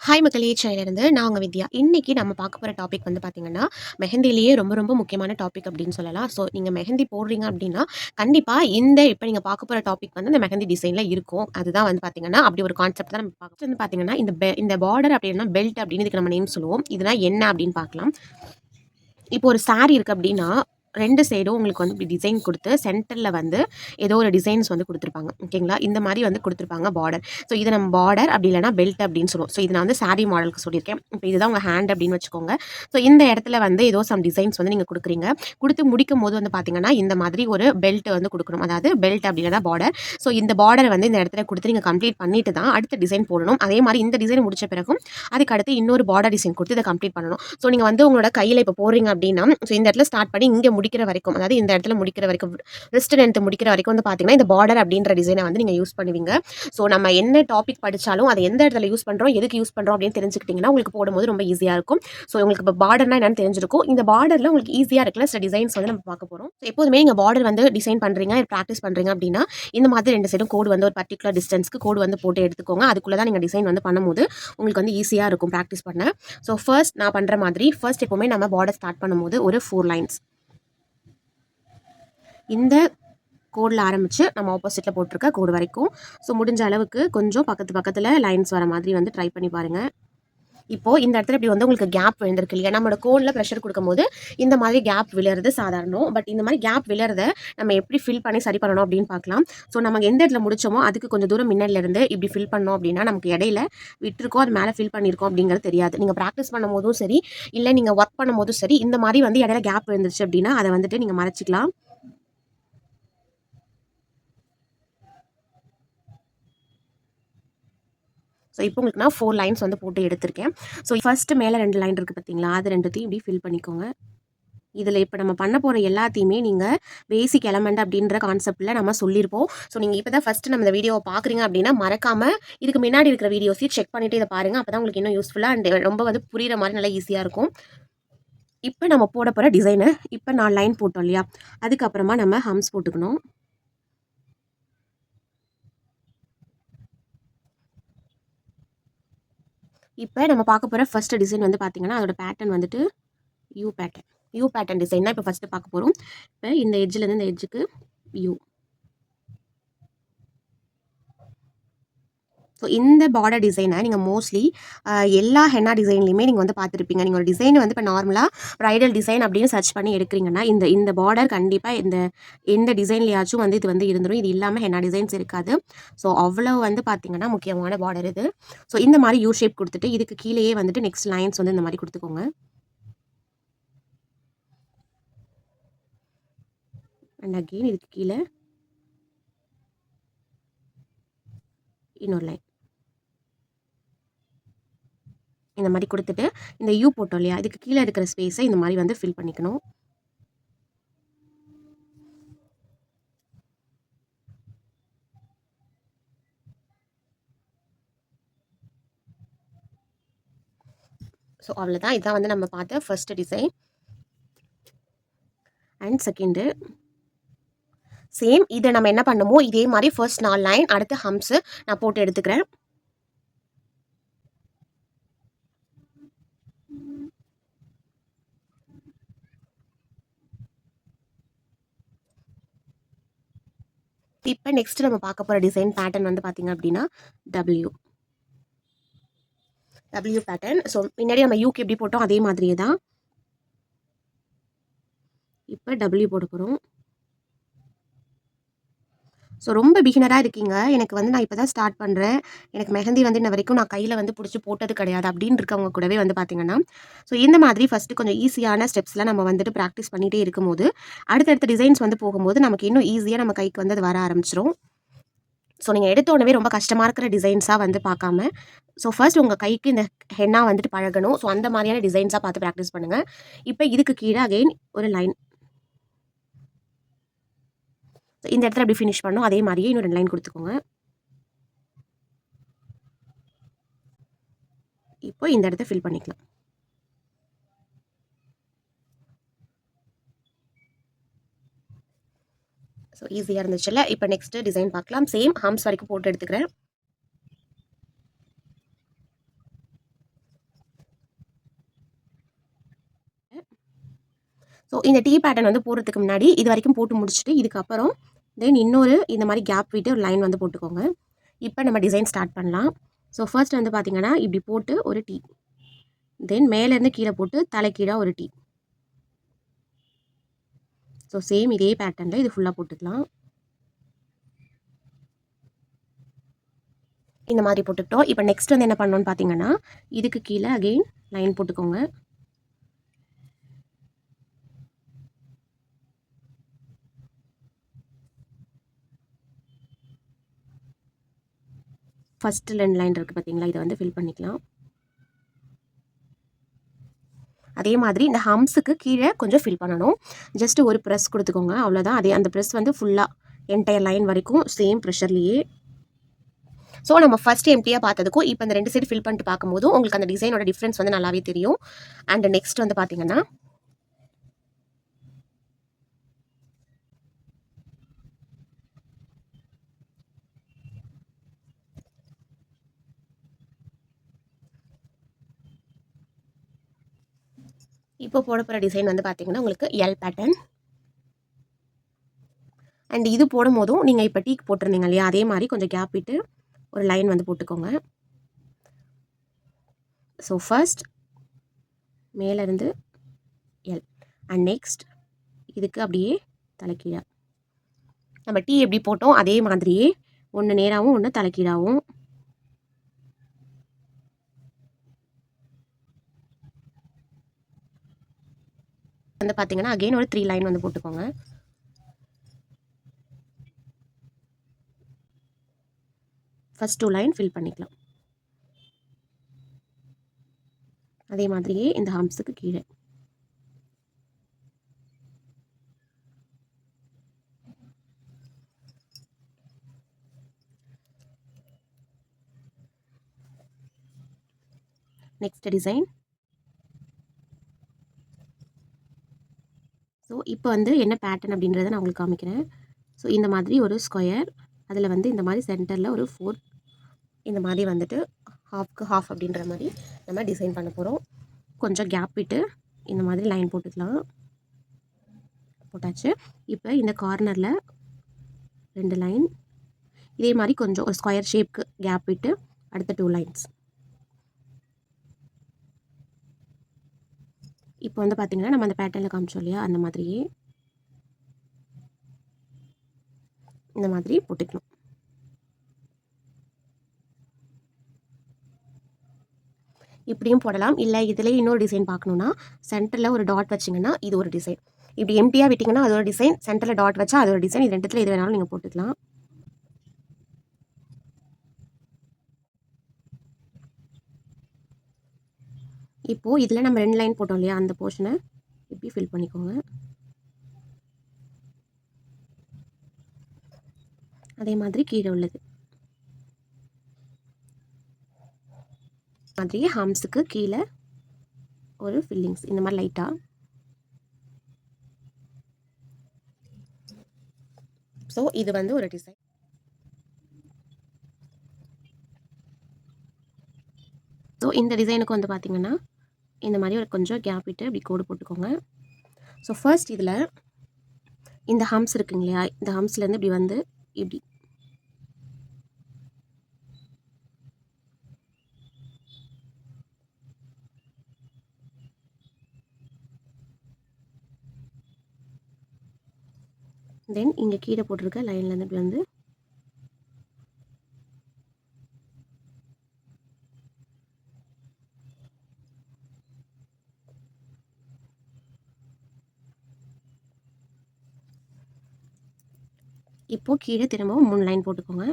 Hi மக்களே! சென்னையிலேருந்து நான் உங்க வித்யா. இன்னைக்கு நம்ம பார்க்க போற டாபிக் வந்து பார்த்தீங்கன்னா, மெஹந்திலேயே ரொம்ப ரொம்ப முக்கியமான டாபிக் அப்படின்னு சொல்லலாம். ஸோ நீங்க மெஹந்தி போடுறீங்க அப்படின்னா, கண்டிப்பா இப்ப நீங்க பார்க்க போற டாபிக் வந்து இந்த மெஹந்தி டிசைன்ல இருக்கும். அதுதான் வந்து பார்த்தீங்கன்னா, அப்படி ஒரு கான்செப்ட் தான் நம்ம பார்க்க வந்து பார்த்தீங்கன்னா, இந்த பார்டர் அப்படின்னா பெல்ட் அப்படின்னு இதுக்கு நம்ம நேம் சொல்லுவோம். இதுனா என்ன அப்படின்னு பார்க்கலாம். இப்போ ஒரு சாரி இருக்கு அப்படின்னா, 2 சைடும் உங்களுக்கு வந்து இப்படி டிசைன் குடுத்து, சென்டர்ல வந்து ஏதோ ஒரு டிசைன்ஸ் வந்து குடுத்துருப்பாங்க. ஓகேங்களா? இந்த மாரி வந்து குடுத்துருப்பாங்க பார்டர். ஸோ இத நம்ம பார்டர் அப்படி இல்லன்னா பெல்ட் அப்படின்னு சொல்லுவோம். ஸோ இது நான் வந்து சாரி மாடலுக்கு சொல்லியிருக்கேன். இப்ப இதுதான் உங்க ஹேண்ட் அப்படின்னு வச்சுக்கோங்க. ஸோ இந்த இடத்துல வந்து ஏதோ சம் டிசைன்ஸ் வந்து நீங்க குடுக்குறீங்க. குடுத்து முடிக்கும்போது வந்து பார்த்தீங்கன்னா, இந்த மாதிரி ஒரு பெல்ட் வந்து குடுக்கணும். அதாவது பெல்ட் அப்படி இல்லன்னா பார்டர். ஸோ இந்த பார்டர வந்து இந்த இடத்துல குடுத்து நீங்க கம்ப்ளீட் பண்ணிட்டு தான் அடுத்த டிசைன் போடணும். அதே மாரி இந்த டிசைன் முடிச்ச பிறகும், அதுக்கு அடுத்து இன்னொரு பார்டர் டிசைன் குடுத்து இத கம்ப்ளீட் பண்ணணும். ஸோ நீங்க வந்து உங்களோட கையில இப்ப போடுறீங்க அப்படின்னா, ஸோ இந்த இடத்துல ஸ்டார்ட் பண்ணி இங்க முடிக்கிற வரைக்கும், அதாவது இந்த இடத்துல முடிக்கிற வரைக்கும், ரிஸ்ட் லென்த் முடிக்கிற வரைக்கும் வந்து பார்த்தீங்கன்னா, இந்த பார்டர் அப்படின்ற டிசைன வந்து நீங்க யூஸ் பண்ணுவீங்க. ஸோ நம்ம என்ன டாபிக் படிச்சாலும், அத எந்த இடத்துல யூஸ் பண்றோம், எதுக்கு யூஸ் பண்றோம் அப்படின்னு தெரிஞ்சுக்கிட்டீங்கன்னா, உங்களுக்கு போடும்போது ரொம்ப ஈஸியா இருக்கும். ஸோ உங்களுக்கு இப்ப பார்டர்னா என்னன்னு தெரிஞ்சிருக்கும். இந்த பார்டர்ல உங்களுக்கு ஈஸியா இருக்குல்ல சில டிசைன்ஸ் வந்து நம்ம பார்க்க போறோம். ஸோ எப்போதுமே நீங்க பார்டர் வந்து டிசைன் பண்றீங்க, பிராக்டிஸ் பண்றீங்க அப்படின்னா, இந்த மாதிரி 2 சைடும் கோடு வந்து ஒரு பர்ட்டிகுலர் டிஸ்டன்ஸ்க்கு கோடு வந்து போட்டு எடுத்துக்கோங்க. அதுக்குள்ள தான் நீங்க டிசைன் வந்து பண்ணும்போது, உங்களுக்கு வந்து ஈஸியா இருக்கும் பிராக்டிஸ் பண்ண. ஸோ ஃபர்ஸ்ட் நான் பண்ற மாதிரி, ஃபர்ஸ்ட் எப்பவுமே நம்ம பார்டர் ஸ்டார்ட் பண்ணும்போது ஒரு 4 லைன்ஸ். இந்த கோடுல ஆரம்பிச்சு நம்ம ஆப்போசிட்ல போட்டிருக்க கோடு வரைக்கும். ஸோ முடிஞ்ச அளவுக்கு கொஞ்சம் பக்கத்து பக்கத்துல லைன்ஸ் வர மாதிரி வந்து ட்ரை பண்ணி பாருங்க. இப்போ இந்த இடத்துல இப்படி வந்து உங்களுக்கு கேப் விழுந்திருக்கு இல்லையா? நம்மளோட கோட்ல பிரஷர் குடுக்கும்போது, இந்த மாதிரி கேப் விழறது சாதாரணம். பட் இந்த மாரி கேப் விழறத நம்ம எப்படி ஃபில் பண்ணி சரி பண்ணணும் அப்படின்னு பார்க்கலாம். ஸோ நம்ம எந்த இடத்துல முடிச்சோமோ, அதுக்கு கொஞ்சம் தூரம் மின்னல்ல இருந்து இப்படி ஃபில் பண்ணோம் அப்படின்னா, நமக்கு இடையில விட்டுருக்கோம், அது மேல ஃபில் பண்ணியிருக்கோம் அப்படிங்கிறது தெரியாது. நீங்க பிராக்டிஸ் பண்ணும்போதும் சரி, இல்ல நீங்க வொர்க் பண்ணும்போதும் சரி, இந்த மாரி வந்து இடையில கேப் விழுந்துருச்சு அப்படின்னா, அத வந்துட்டு நீங்க மறைச்சுக்கலாம். ஸோ இப்போ உங்களுக்கு நான் 4 லைன்ஸ் வந்து போட்டு எடுத்திருக்கேன். ஸோ ஃபர்ஸ்ட் மேல 2 லைன் இருக்கு பார்த்தீங்களா? அது 2த்தையும் இப்படி ஃபில் பண்ணிக்கோங்க. இதில இப்ப நம்ம பண்ண போற எல்லாத்தையுமே நீங்க பேசிக் எலமெண்ட் அப்படின்ற கான்செப்ட்ல நம்ம சொல்லியிருப்போம். ஸோ நீங்க இப்ப தான் ஃபர்ஸ்ட் நம்ம இந்த வீடியோவ பார்க்குறீங்க அப்படின்னா, மறக்காம இதுக்கு முன்னாடி இருக்கிற வீடியோஸையும் செக் பண்ணிட்டு இத பாருங்க. அப்பதான் உங்களுக்கு இன்னும் யூஸ்ஃபுல்லா அண்ட் ரொம்ப வந்து புரியிற மாரி நல்லா ஈஸியா இருக்கும். இப்ப நம்ம போட போற டிசைனு, இப்ப 4 லைன் போட்டோம் இல்லையா? அதுக்கப்புறமா நம்ம ஹம்ஸ் போட்டுக்கணும். இப்ப நம்ம பார்க்க போற ஃபர்ஸ்ட் டிசைன் வந்து பார்த்தீங்கன்னா, அதோட பேட்டர்ன் வந்துட்டு you pattern. You pattern design தான் இப்ப ஃபர்ஸ்ட் பார்க்க போறோம். இப்ப இந்த எட்ஜ்லேருந்து இந்த எட்ஜுக்கு யூ. ஸோ இந்த பார்டர் டிசைனை நீங்கள் மோஸ்ட்லி எல்லா ஹென்னா டிசைன்லையுமே நீங்கள் வந்து பார்த்துருப்பீங்க. நீங்கள் ஒரு டிசைன் வந்து இப்போ நார்மலாக ப்ரைடல் டிசைன் அப்படின்னு சர்ச் பண்ணி எடுக்கிறீங்கன்னா, இந்த இந்த பார்டர் கண்டிப்பாக எந்த டிசைன்லையாச்சும் வந்து இது வந்து இருந்துரும். இது இல்லாமல் ஹென்னா டிசைன்ஸ் இருக்காது. ஸோ அவ்வளோ வந்து பார்த்தீங்கன்னா முக்கியமான பார்டர் இது. ஸோ இந்த மாதிரி யூ ஷேப் கொடுத்துட்டு இதுக்கு கீழேயே வந்துட்டு நெக்ஸ்ட் லைன்ஸ் வந்து இந்த மாதிரி கொடுத்துக்கோங்க. அண்ட் அகெயின் இதுக்கு கீழே இன்னொரு லைன். இந்த மாதிரி கொடுத்துட்டு இந்த யூ போட்டோம் இல்லையா? இதுக்கு கீழே இருக்கிற ஸ்பேஸை இந்த மாதிரி வந்து ஃபில் பண்ணிக்கணும். ஸோ அவ்வளோதான். இதான் வந்து நம்ம பார்த்த first design. And second same இதை நம்ம என்ன பண்ணுமோ இதே மாதிரி ஃபர்ஸ்ட் 4 லைன் அடுத்து ஹம்ஸு நான் போட்டு எடுத்துக்கிறேன். இப்போ நெக்ஸ்ட் நம்ம பார்க்க போகிற டிசைன் பேட்டர்ன் வந்து பார்த்தீங்க அப்படின்னா டபிள்யூ டபிள்யூ பேட்டர்ன். ஸோ முன்னாடி நம்ம யூக்கு எப்படி போட்டோம் அதே மாதிரியே தான் இப்போ டபிள்யூ போட போகிறோம். ஸோ ரொம்ப பிகினராக இருக்கீங்க. எனக்கு வந்து நான் இப்போ தான் ஸ்டார்ட் பண்ணுறேன். எனக்கு மெஹந்தி வந்து இன்ன வரைக்கும் நான் கையில் வந்து பிடிச்சி போட்டது கிடையாது அப்படின்னு இருக்கவங்க கூடவே வந்து பார்த்தீங்கன்னா, ஸோ இந்த மாதிரி ஃபஸ்ட்டு கொஞ்சம் ஈஸியான ஸ்டெப்ஸில் நம்ம வந்துட்டு ப்ராக்டிஸ் பண்ணிகிட்டே இருக்கும்போது, அடுத்தடுத்த டிசைன்ஸ் வந்து போகும்போது நமக்கு இன்னும் ஈஸியாக நம்ம கைக்கு வந்து அது வர ஆரம்பிச்சிரும். ஸோ நீங்கள் எடுத்த உடனே ரொம்ப கஷ்டமாக இருக்கிற டிசைன்ஸாக வந்து பார்க்காம, ஸோ ஃபர்ஸ்ட் உங்கள் கைக்கு இந்த ஹென்னா வந்துட்டு பழகணும். ஸோ அந்த மாதிரியான டிசைன்ஸாக பார்த்து ப்ராக்டிஸ் பண்ணுங்கள். இப்போ இதுக்கு கீழே அகைன் ஒரு லைன். இந்த இடத்துல எப்படி ஃபினிஷ் பண்ணணும் அதே மாதிரியே இன்னும் 2 லைன் கொடுத்துக்கோங்க. இப்போ இந்த இடத்த ஃபில் பண்ணிக்கலாம். ஸோ ஈஸியாக இருந்துச்சுல்ல. இப்போ நெக்ஸ்ட் டிசைன் பார்க்கலாம். சேம் ஹம்ஸ் வரைக்கும் போட்டு எடுத்துக்கிறேன். ஸோ இந்த டீ பேட்டர்ன் வந்து போடுறதுக்கு முன்னாடி இது வரைக்கும் போட்டு முடிச்சுட்டு இதுக்கப்புறம் தென் இன்னொரு இந்த மாதிரி கேப் விட்டு ஒரு லைன் வந்து போட்டுக்கோங்க. இப்போ நம்ம டிசைன் ஸ்டார்ட் பண்ணலாம். ஸோ ஃபர்ஸ்ட் வந்து பார்த்தீங்கன்னா இப்படி போட்டு ஒரு டீ, தென் மேலேருந்து கீழே போட்டு தலைக்கீழாக ஒரு டீ. ஸோ சேம் இதே பேட்டர்னில் இது ஃபுல்லாக போட்டுக்கலாம். இந்த மாதிரி போட்டுக்கிட்டோம். இப்போ நெக்ஸ்ட் வந்து என்ன பண்ணணும்னு பார்த்தீங்கன்னா இதுக்கு கீழே அகெயின் லைன் போட்டுக்கோங்க. ஃபர்ஸ்ட் 2 லைன் இருக்குது பார்த்தீங்களா, இதை வந்து ஃபில் பண்ணிக்கலாம். அதே மாதிரி இந்த ஹம்ஸுக்கு கீழே கொஞ்சம் ஃபில் பண்ணணும். ஜஸ்ட் ஒரு ப்ரெஸ் கொடுத்துக்கோங்க, அவ்வளோதான். அதே அந்த ப்ரெஸ் வந்து ஃபுல்லாக என்டையர் லைன் வரைக்கும் சேம் ப்ரெஷர்லேயே. ஸோ நம்ம ஃபர்ஸ்ட் எம்டியாக பார்த்ததுக்கும் இப்போ இந்த 2 சைடு ஃபில் பண்ணிட்டு பார்க்கும்போது உங்களுக்கு அந்த டிசைனோட டிஃப்ரென்ஸ் வந்து நல்லாவே தெரியும். அண்ட் நெக்ஸ்ட் வந்து பார்த்தீங்கன்னா இப்போ போட போகிற டிசைன் வந்து பார்த்தீங்கன்னா உங்களுக்கு எல் பேட்டர்ன். அண்ட் இது போடும் போதும் நீங்கள் இப்போ டீக்கு போட்டிருந்தீங்க இல்லையா, அதே மாதிரி கொஞ்சம் கேப் விட்டு ஒரு லைன் வந்து போட்டுக்கோங்க. ஸோ ஃபர்ஸ்ட் மேலேருந்து எல் அண்ட் நெக்ஸ்ட் இதுக்கு அப்படியே தலைக்கீழா நம்ம டீ எப்படி போட்டோம் அதே மாதிரியே ஒன்று நேராகவும் ஒன்று தலைக்கீழாகவும். வந்து பார்த்தீங்கன்னா அகெயின் ஒரு 3 லைன் வந்து போட்டுக்கோங்க. ஃபர்ஸ்ட் 2 லைன் ஃபில் பண்ணிக்கலாம். அதே மாதிரியே இந்த ஹம்ஸுக்கு கீழே நெக்ஸ்ட் டிசைன். ஸோ இப்போ வந்து என்ன பேட்டர்ன் அப்படின்றத நான் உங்களுக்கு காமிக்கிறேன். ஸோ இந்த மாதிரி ஒரு ஸ்கொயர், அதில் வந்து இந்த மாதிரி சென்டரில் ஒரு 4 இந்த மாதிரி வந்துட்டு ஹாஃப்க்கு ஹாஃப் அப்படின்ற மாதிரி நம்ம டிசைன் பண்ண போகிறோம். கொஞ்சம் கேப் விட்டு இந்த மாதிரி லைன் போட்டுக்கலாம். போட்டாச்சு. இப்போ இந்த கார்னரில் 2 லைன், இதே மாதிரி கொஞ்சம் ஒரு ஸ்கொயர் ஷேப்க்கு கேப் விட்டு அடுத்த 2 லைன்ஸ். இப்போ வந்து பார்த்தீங்கன்னா நம்ம அந்த பேட்டர்னில் காமிச்சோம் இல்லையா, அந்த மாதிரியே இந்த மாதிரி போட்டுக்கணும். இப்படியும் போடலாம். இல்லை இதில் இன்னொரு டிசைன் பார்க்கணுன்னா சென்டரில் ஒரு டாட் வச்சிங்கன்னா இது ஒரு டிசைன், இப்படி எம்டியாக விட்டிங்கன்னா அது ஒரு டிசைன், சென்டரில் டாட் வச்சா அது ஒரு டிசைன். இது ரெண்டுத்தில் எது வேணாலும் நீங்கள் போட்டுக்கலாம். இப்போது இதில் நம்ம 2 லைன் போட்டோம் இல்லையா, அந்த போர்ஷனை இப்படி ஃபில் பண்ணிக்கோங்க. அதே மாதிரி கீழே உள்ளது மாதிரியே ஹம்ஸுக்கு கீழே ஒரு ஃபில்லிங்ஸ் இந்த மாதிரி லைட்டாக. ஸோ இது வந்து ஒரு டிசைன். ஸோ இந்த டிசைனுக்கு வந்து பார்த்தீங்கன்னா இந்த மாதிரி ஒரு கொஞ்சம் கேப் விட்டு இப்படி கோடு போட்டுக்கோங்க. ஸோ ஃபர்ஸ்ட் இதில் இந்த ஹம்ஸ் இருக்குங்க இல்லையா, இந்த ஹம்ஸ்லேருந்து இப்படி வந்து இப்படி தென் இங்கே கீழே போட்டிருக்க லைன்லேருந்து இப்படி வந்து இப்போ கீழே திரும்பவும் 3 லைன் போட்டுக்கோங்க.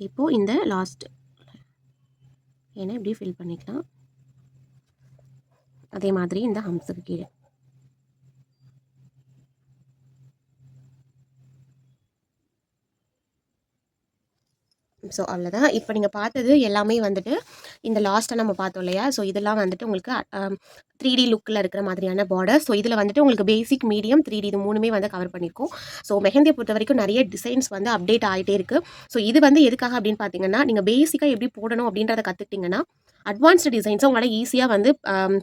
இப்போது இந்த லாஸ்ட் ஏன்னா இப்படி ஃபில் பண்ணிக்கலாம். அதே மாதிரி இந்த ஹம்ஸுக்கு கீழே. ஸோ அவ்வளோதான். இப்போ நீங்கள் பார்த்தது எல்லாமே வந்துட்டு இந்த லாஸ்ட்டா நம்ம பார்த்தோம் இல்லையா? ஸோ இதெல்லாம் வந்துட்டு உங்களுக்கு 3D லுக்ல இருக்கிற மாதிரியான பார்டர். ஸோ இதில வந்துட்டு உங்களுக்கு பேசிக், மீடியம், 3D இது 3மே வந்து கவர் பண்ணியிருக்கோம். ஸோ மெஹந்திய பொறுத்தவரைக்கும் நெறைய டிசைன்ஸ் வந்து அப்டேட் ஆயிட்டே இருக்கு. ஸோ இது வந்து எதுக்காக அப்படின்னு பார்த்தீங்கன்னா, நீங்க பேசிக்கா எப்படி போடணும் அப்படின்றத கத்துக்கிட்டீங்கன்னா, அட்வான்ஸ்டு டிசைன்ஸ உங்களால ஈஸியா வந்து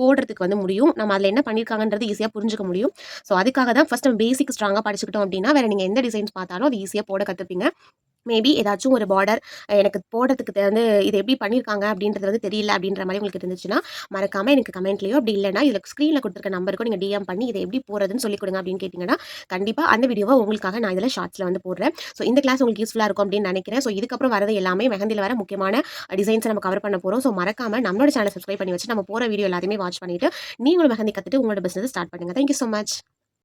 போடுறதுக்கு வந்து முடியும். நம்ம அதில என்ன பண்ணியிருக்காங்கன்றது ஈஸியா புரிஞ்சுக்க முடியும். ஸோ அதுக்காக தான் ஃபர்ஸ்ட் நம்ம பேசிக் ஸ்ட்ராங்கா படிச்சுக்கிட்டோம் அப்படின்னா, வேற நீங்க எந்த டிசைன்ஸ் பார்த்தாலும் அது ஈஸியா போட கத்துப்பீங்க. மேபி ஏதாச்சும் ஒரு பார்டர் எனக்கு போடுறதுக்கு வந்து இது எப்படி பண்ணியிருக்காங்க அப்படின்றது வந்து தெரியல அப்படின்ற மாரி உங்களுக்கு இருந்துச்சுன்னா, மறக்காம எனக்கு கமெண்ட்லயோ அப்படி இல்லன்னா, இதில ஸ்க்ரீன்ல குடுத்துருக்க நம்பருக்கும் நீங்க டிஎம் பண்ணி இத எப்படி போடுறதுன்னு சொல்லிக் குடுங்க அப்படின்னு கேட்டீங்கன்னா, கண்டிப்பா அந்த வீடியோவ உங்களுக்காக நான் இதில ஷார்ட்ஸ்ல வந்து போடுறேன். ஸோ இந்த கிளாஸ் உங்களுக்கு யூஸ்ஃபுல்லா இருக்கும் அப்படின்னு நினைக்கிறேன். ஸோ இதுக்கப்புறம் வரது எல்லாமே மெஹந்தில வர முக்கியமான டிசைன்ஸ நம்ம கவர் பண்ண போறோம். ஸோ மறக்காம நம்மளோட சேனல சப்ஸ்கிரைப் பண்ணி வச்சு நம்ம போற வீடியோ எல்லாத்தையுமே வாட்ச் பண்ணிட்டு, நீங்களும் மெஹந்தி கத்துட்டு உங்களோட பிசினஸ் ஸ்டார்ட் பண்ணுங்க. Thank you so much.